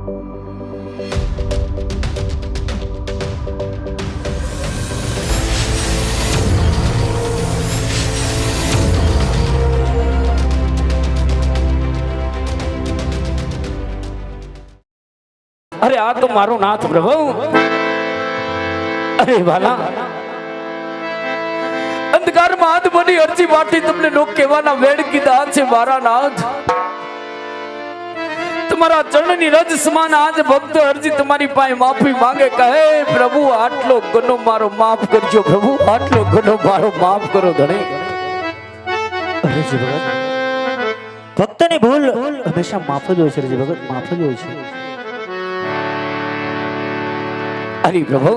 અરે આ તો મારો નાથ પ્રભુ. અરે વાલા, અંધકારમાં હાથ બની અરજી વાટી તમને લોક કહેવાના વેડ કીધા છે મારા નાથ. તમારા ચરણની રજ સમાન આજ ભક્ત અરજી તમારી પાસે માફી માંગે, કહે પ્રભુ આટલો ગુનો મારો માફ કરજો, પ્રભુ આટલો ગુનો મારો માફ કરો ધણી. અરે જી ભગત, ભક્તની ભૂલ હંમેશા માફ જ હોય છે. જી ભગત, માફ જ હોય છે. અરે પ્રભુ,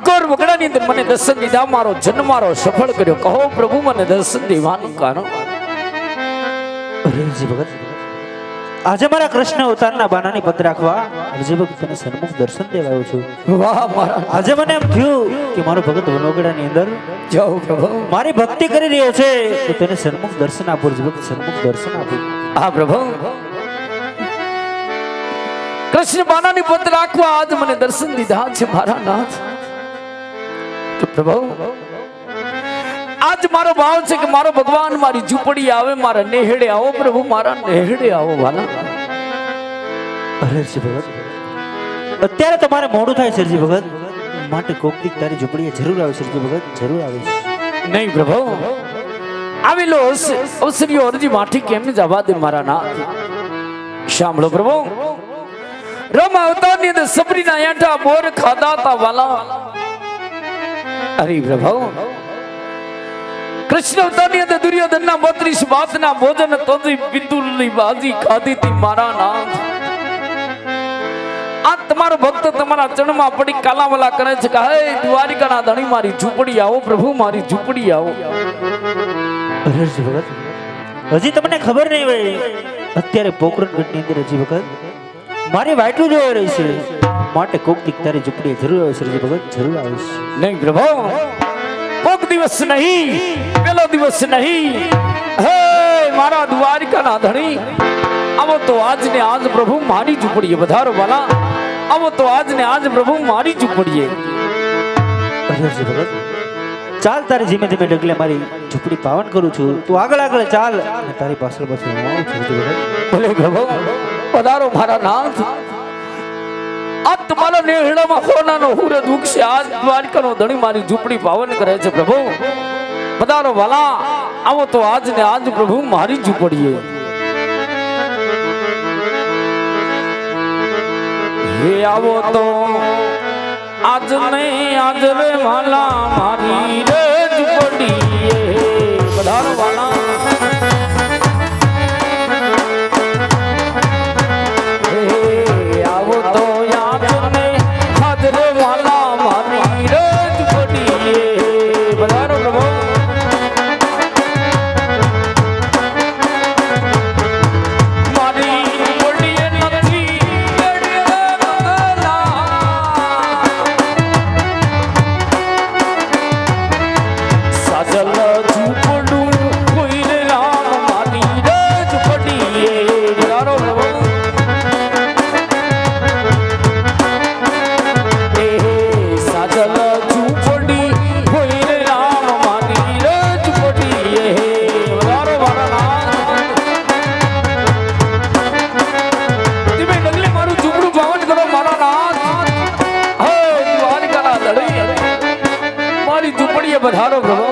અકોર વગડાની અંદર મને દર્શન દીધા, મારો જન્મ મારો સફળ કર્યો, કહો પ્રભુ મને દર્શન દેવાનું કારણ. અરે જી ભગત, આજે મારા કૃષ્ણ અવતારના બાનાની પદ રાખવા અરજી ભગત તને સન્મુખ દર્શન દેવા આવ્યો છું. વાહ મારા, આજે મને એમ થયું કે મારો ભગત વનોગડાની અંદર જાઓ પ્રભુ, મારી ભક્તિ કરી રહ્યો છે, તો તેને સન્મુખ દર્શન આપો. અરજી ભગત, સન્મુખ દર્શન આપો. હા પ્રભુ, કૃષ્ણ બાનાની પદ રાખવા આજ મને દર્શન દીધા છે મારા નાથ. તો પ્રભુ, આજ મારો ભાવ છે કે મારો ભગવાન મારી ઝૂંપડી આવે, મારા નેહડે આવો પ્રભુ, મારા નેહડે આવો વાલા. અરે જી ભગત, અત્યારે તમારે મોડું થાય છે જી ભગત, માટે કોક દીક તારી ઝૂંપડીએ જરૂર આવશે જી ભગત, જરૂર આવીશ. નહીં પ્રભુ, આવેલો અવસરીઓ અરજી માઠી કેમ જવા દે મારા નાથ. સાંભળો પ્રભુ, રમ અવતારની અંદર સબરીના આંટા બોર ખાધા તા વાલા. અરે પ્રભુ, કૃષ્ણ અવતારની અંદર દુર્યોધનના 32 વાતના ભોજન તોજી પિતુલની બાજી ખાધી તી મારા નાથ. આ તમારો ભક્ત તમારા ચરણમાં પડી કાલાવલા કરે છે કે હે દ્વારિકાના ધણી મારી ઝૂંપડી આવો પ્રભુ, મારી ઝૂંપડી આવો. અરે જી ભગત, હજી તમને ખબર નહીં હોય, અત્યારે પોકરણગઢની અંદર હજી વખત મારી વાટલું જોઈ રહી છે, માટે કોક દીક તારી ઝૂંપડીએ જરૂર આવશે જી ભગત, જરૂર આવીશ. નહીં પ્રભુ, કોક દિવસ નહીં, પેલો દિવસ નહીં, હે મારા દ્વારિકાના ધણી આવો તો આજ ને આજ પ્રભુ મારી ઝૂંપડીએ વધારો વાલા, આવો તો આજ ને આજ પ્રભુ મારી ઝૂંપડીએ. અરે જી ભગત, ચાલ તારી ધીમે ધીમે ડગલે મારી ઝૂંપડી પાવન કરું છું, તું આગળ આગળ ચાલ અને તારી પાછળ પાછળ હું આવું છું જી ભગત. ભલે પ્રભુ પધારો મારા નાથ. આ તમારા નેહડામાં સોનાનો હુરદ ઉગશે, આજ દ્વારકાનો ધણી મારી ઝૂંપડી પાવન કરે છે પ્રભુ, પધારો વાલા, આવો તો આજ ને આજ પ્રભુ મારી ઝૂંપડીએ. હે આવો તો આજ ને આજ રે વાલા મારી રે ઝૂંપડીએ, પધારો વાલા. પધારો પ્રભુ.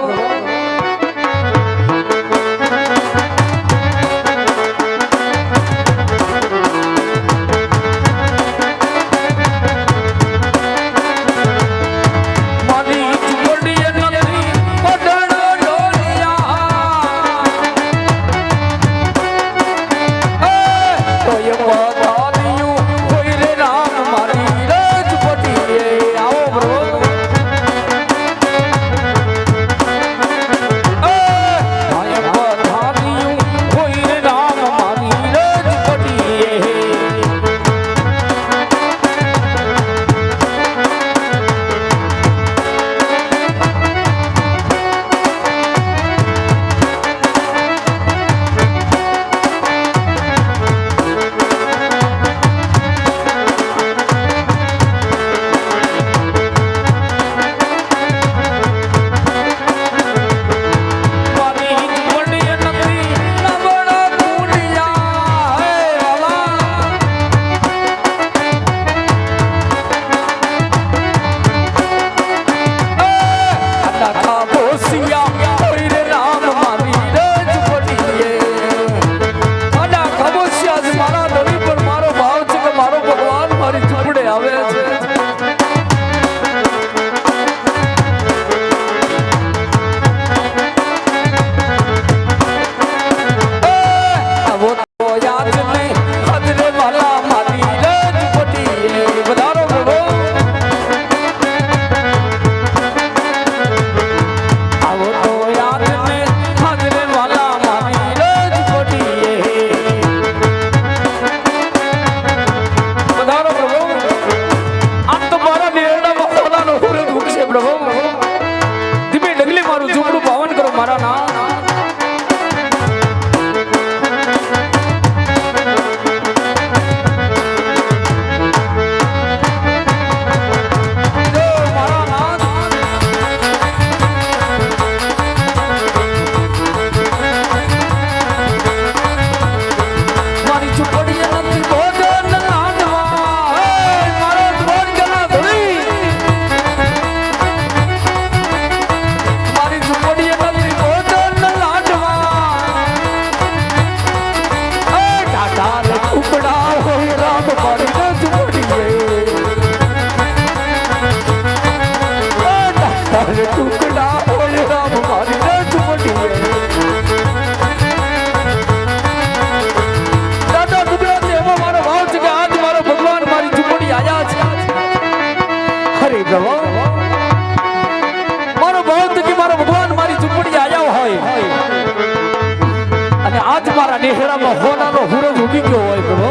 અંધારામાં હોનાનો સૂરજ ઉગી ગયો હોય પ્રભુ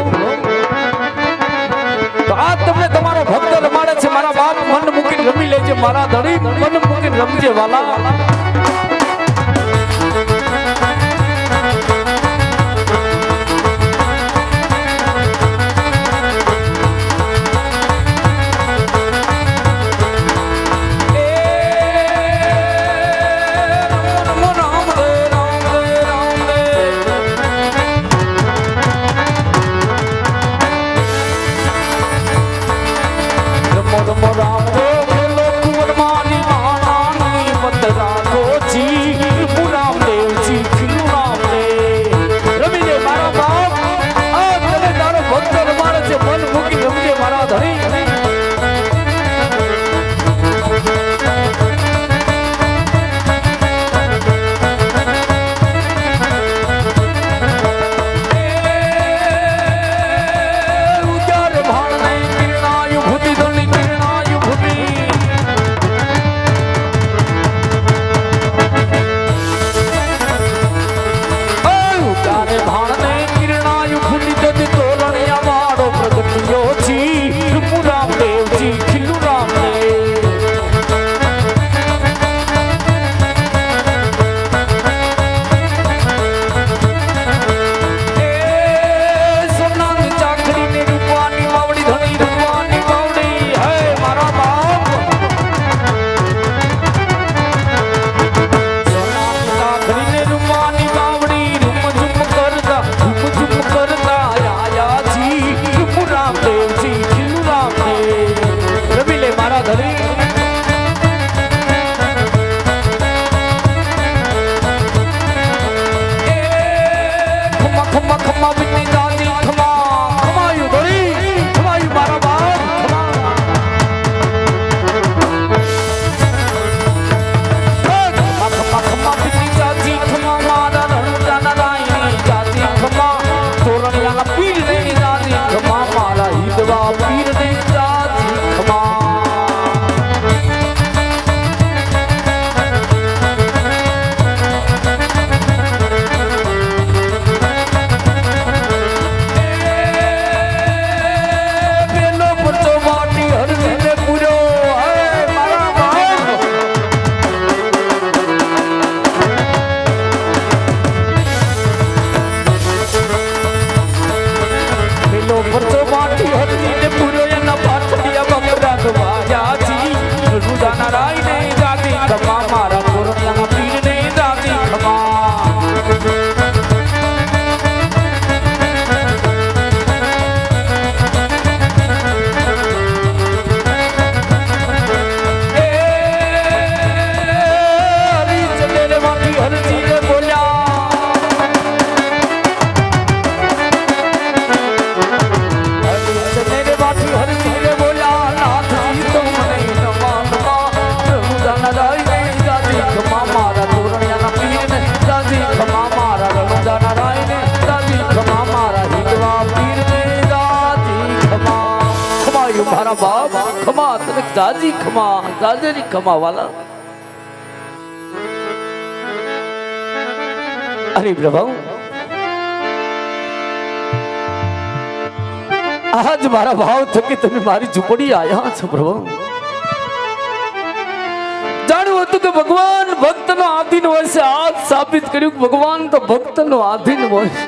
તો આ તમને તમારો ભક્ત રમાડે છે મારા બાપ મન મૂકીને રમી લેજે મારા ધણી મન મૂકીને રમજે વાલા મારા બાપ ખમા તને જાજી ખમા જાજેરી ખમા વાલા અરે પ્રભુ આજ મારા ભાવ થકી તમે મારી ઝૂંપડી આયા છો પ્રભુ જાણ્યું હતું કે ભગવાન ભક્તનો આધીન હોય છે આજ સાબિત કર્યું કે ભગવાન તો ભક્તનો આધીન હોય છે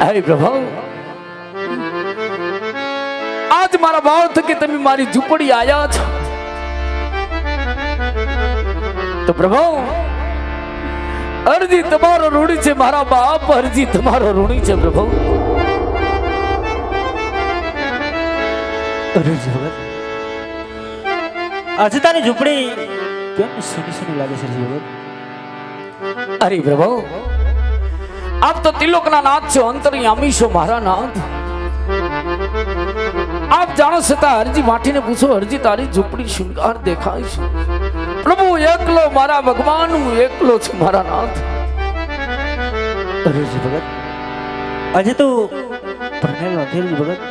અરે પ્રભુ આજ મારા ભાવ થકી તમે મારી ઝૂંપડી આયા છો તો પ્રભુ અરજી તમારો ઋણી છે મારા બાપ અરજી તમારો ઋણી છે પ્રભુ અરે ભગત આજે તારી ઝૂંપડી કેમ સૂની સૂની લાગે છે ભગત અરે પ્રભુ આપ તો તિલોકના નાથ છો અંતર્યામી છો મારા નાથ આપ જાણો છતાં હરજી માટીને પૂછો હરજી તારી ઝૂંપડી શૃંગાર દેખાય છે પ્રભુ એકલો મારા ભગવાન હું એકલો છું મારા નાથ અરે ભગત આજે તો પરણેલ નથી ભગત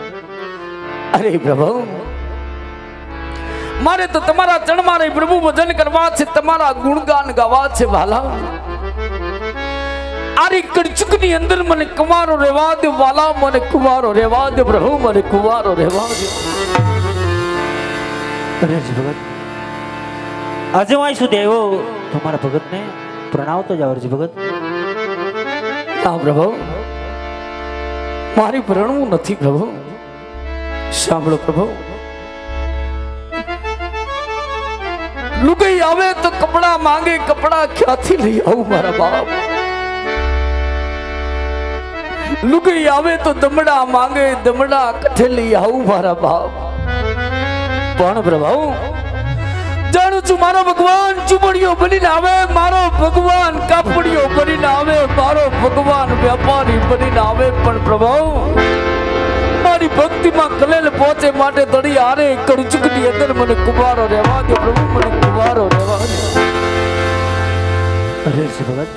અરે પ્રભુ મારે તો તમારા ચરણમાં રહી પ્રભુ ભજન કરવા છે તમારા ગુણગાન ગાવા છે વાલા આરી કડચુકની અંદર મને કુંવારો રહેવા દે વાલા, મને કુંવારો રહેવા દે પ્રભુ, મને કુંવારો રહેવા દે. અરે હરજી ભગત, આજે હું અહીં સુધી આવ્યો તમારા ભગતને પ્રણાવતો જાવ હરજી ભગત. હા પ્રભુ, મારી પ્રણવું નથી પ્રભુ. સાંભળો પ્રભુ, લુગઈ આવે તો કપડા માંગે, કપડા ક્યાંથી લઈ આવું મારા બાપ? લુગઈ આવે તો દમડા માંગે, દમડા કઠે લઈ આવું મારા બાપ? પણ પ્રભુ, જાણું છું મારો ભગવાન ચુમડીઓ બનીને આવે, મારો ભગવાન કાપડીઓ બનીને આવે, મારો ભગવાન વેપારી બનીને આવે, પણ પ્રભુ મારી ભક્તિમાં કલેલ પહોંચે માટે તડી આરે કડચુકની અંદર મને કુંવારો રહેવા દે પ્રભુ, મને કુંવારો રહેવા દે. અરે હરજી ભગત,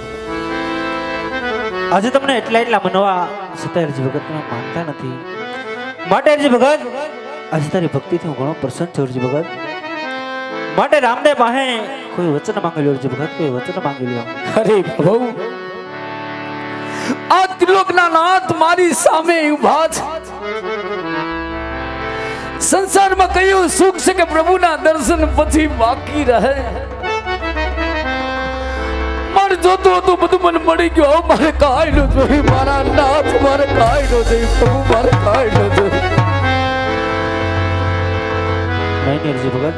આજે તમને એટલા મનવા છતાં હરજી ભગત તમે માનતા નથી. માટે હરજી ભગત, આજે તારી ભક્તિથી હું ઘણો પ્રસન્ન છું હરજી ભગત. માટે રામદેવ પાસે કોઈ વચન માંગી લ્યો હરજી ભગત, કોઈ વચન માંગી લ્યો. અરે પ્રભુ, આ ત્રિલોકના નાથ મારી સામે ઊભા છે. સંસારમાં કયું સુખ છે કે પ્રભુના દર્શન પછી બાકી રહે? મારે જોતું હતું બધું મને મળી ગયું, હવે મારે કાંઈ ન જોઈએ. મારા નાથ મારે કાંઈ ન જોઈએ પ્રભુ, મારે કાંઈ ન જોઈએ. નહીં હરજી ભગત,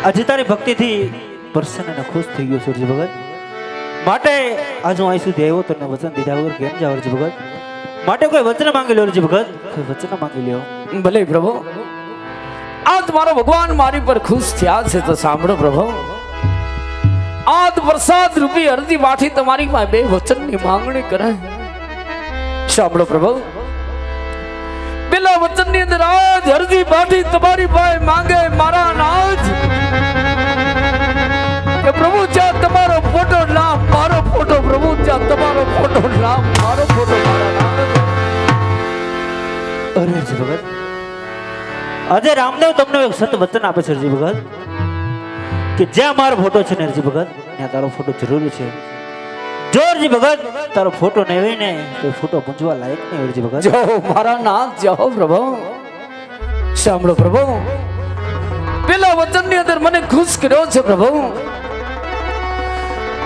આજે તારી ભક્તિથી પ્રસન્ન અને ખુશ થઈ ગયો છું હરજી ભગત. માટે આજ હું અહીં સુધી આવ્યો તને વચન દીધા વગર કેમ જાવ હરજી ભગત? માટે કોઈ વચન માંગી લ્યો હરજી ભગત, કોઈ વચન માંગી લ્યો. ભલે પ્રભુ, આજ મારો ભગવાન મારી પર ખુશ થયા છે તો સાંભળો પ્રભુ. આજ વરસાદ રૂપી અરજી વાઠી તમારી પાસે બે વચનની માંગણી કરે. સાંભળો પ્રભુ, પેલા વચનની અંદર આજ અરજી વાઠી તમારી પાસે માંગે મારા નાથ કે પ્રભુ જ્યાં તમારો ફોટો નામ મારો ફોટો, પ્રભુ જ્યાં તમારો ફોટો નામ મારો ફોટો, મારા નાથ. અરે હરજી ભગત, આજે રામદેવ તમને એક સત વચન આપે છે હરજી ભગત કે જ્યાં મારો ફોટો છે ને હરજી ભગત, ત્યાં તારો ફોટો જરૂરી છે. જો હરજી ભગત તારો ફોટો નહીં હોય ને તો ફોટો પૂંજવા લાયક નહીં હરજી ભગત. જાઓ મારા નાથ, જાઓ પ્રભુ. સાંભળો પ્રભુ, પેલા વચનની અંદર મને ખુશ કર્યો છે પ્રભુ.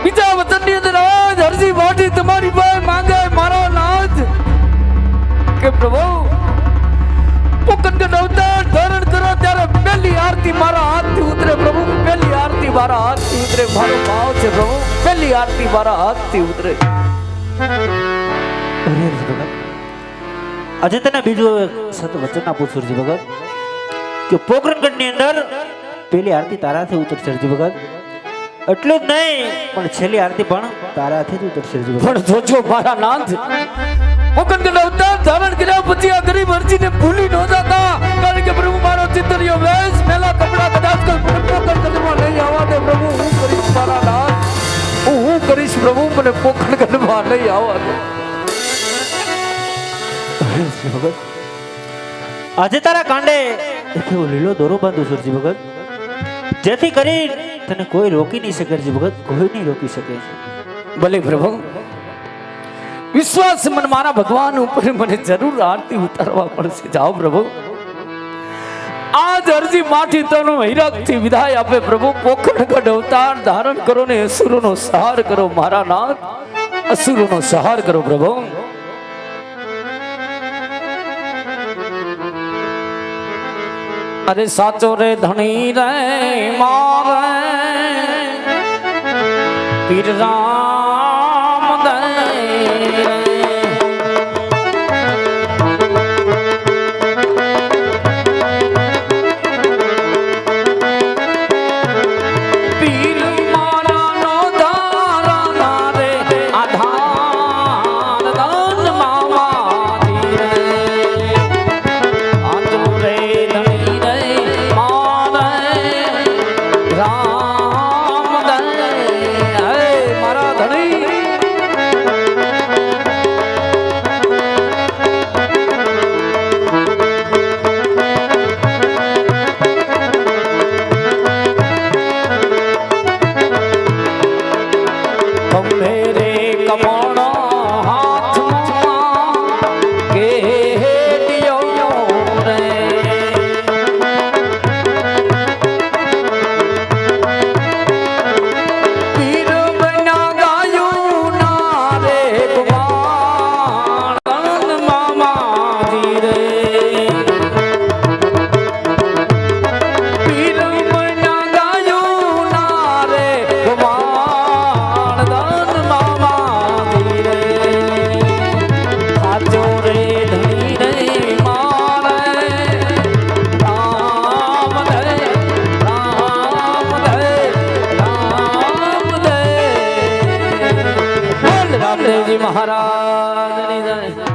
બીજા વચનની અંદર આજ અરજી વાટી તમારી પાસે માંગે મારા નાથ કે પ્રભુ પોકનગઢ અવતાર ધારણ કરો ત્યારે પહેલી આરતી મારા હાથથી ઉતરે પ્રભુ, પહેલી આરતી મારા હાથથી ઉતરે. મારો ભાવ છે પ્રભુ, પહેલી આરતી મારા હાથથી ઉતરે. અરે હરજી ભગત, આજે તને બીજું એક સત વચન આપું છું હરજી ભગત કે પોકરણગઢની અંદર પેલી આરતી તારાથી ઉતરશે હરજી ભગત. એટલું જ નહીં પણ છેલ્લી આરતી પણ તારાથી જ ઉતરશે હરજી ભગત. પણ જોજો મારા નાથ, પોકનગઢ અવતાર ધારણ કર્યા પછી આ ગરીબ અરજીને ભૂલી ન જતા, કારણ કે પ્રભુ મારો ચિતરિયો વેશ મેલા કપડા કદાચ પોકનગઢમાં નહીં આવવા દે પ્રભુ. હું કરીશ મારા નાથ, હું કરીશ પ્રભુ, મને પોકનગઢમાં નહીં આવવા દે. ભગત, આજે તારા કાંડે એક એવો લીલો દોરો બાંધો સરજી ભગત, જેથી કરી તને કોઈ રોકી નહીં શકે હરજી ભગત, કોઈ નહીં રોકી શકે. ભલે પ્રભુ, વિશ્વાસ મને મારા ભગવાન ઉપર મને જરૂર આરતી ઉતારવા પડશે. જાઓ પ્રભુ, આજ અરજી માથી તનો હિરકથી વિદાય આપે પ્રભુ. પોકરણગઢ અવતાર ધારણ કરો ને અસુરોનો સંહાર કરો મારા નાથ, અસુરોનો સંહાર કરો પ્રભુ. અરે સાચો રે ધણી રે મારે પીર રામ દે જાય